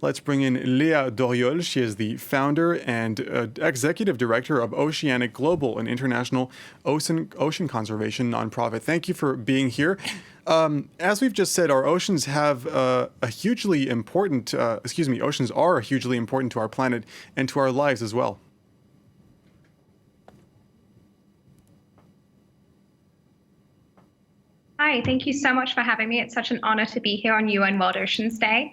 Let's bring in Léa Doriol. She is the founder and executive director of Oceanic Global, an international ocean conservation nonprofit. Thank you for being here. As we've just said, our oceans have oceans are hugely important to our planet and to our lives as well. Hi, thank you so much for having me. It's such an honor to be here on UN World Oceans Day.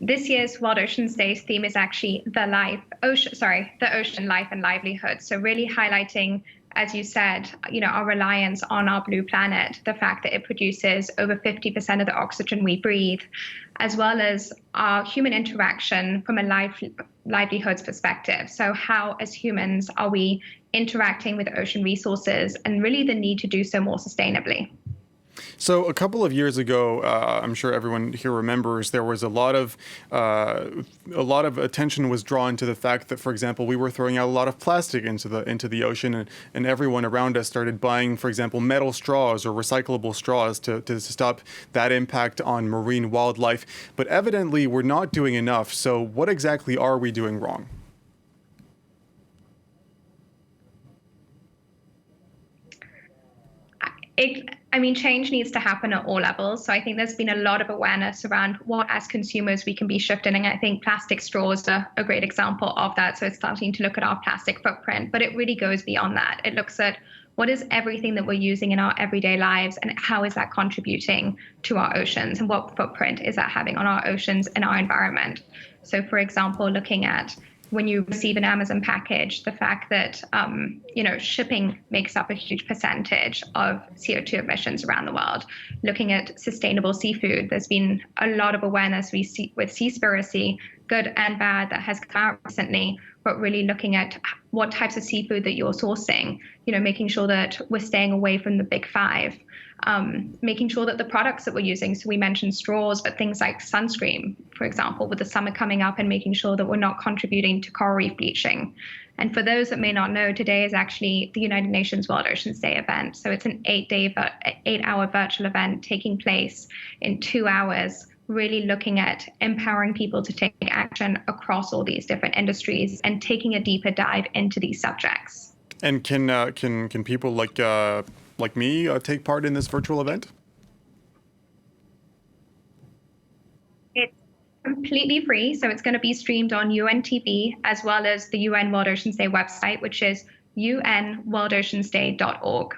This year's World Oceans Day's theme is actually the ocean, life and livelihood. So really highlighting, as you said, our reliance on our blue planet, the fact that it produces over 50% of the oxygen we breathe, as well as our human interaction from a livelihoods perspective. So how, as humans, are we interacting with ocean resources, and really the need to do so more sustainably? So a couple of years ago, I'm sure everyone here remembers, there was a lot of attention was drawn to the fact that, for example, we were throwing out a lot of plastic into the ocean, and everyone around us started buying, for example, metal straws or recyclable straws to stop that impact on marine wildlife. But evidently, we're not doing enough. So what exactly are we doing wrong? Change needs to happen at all levels. So I think there's been a lot of awareness around what, as consumers, we can be shifting. And I think plastic straws are a great example of that. So it's starting to look at our plastic footprint, but it really goes beyond that. It looks at what is everything that we're using in our everyday lives, and how is that contributing to our oceans, and what footprint is that having on our oceans and our environment. So, for example, looking at when you receive an Amazon package, the fact that, shipping makes up a huge percentage of CO2 emissions around the world. Looking at sustainable seafood, there's been a lot of awareness with Seaspiracy, good and bad, that has come out recently, but really looking at what types of seafood that you're sourcing, making sure that we're staying away from the big five. Making sure that the products that we're using, so we mentioned straws, but things like sunscreen, for example, with the summer coming up, and making sure that we're not contributing to coral reef bleaching. And for those that may not know, today is actually the United Nations World Oceans Day event. So it's an 8-hour virtual event taking place in 2 hours, really looking at empowering people to take action across all these different industries and taking a deeper dive into these subjects. And can people like me take part in this virtual event? It's completely free, so it's going to be streamed on UN TV, as well as the UN World Oceans Day website, which is unworldoceansday.org.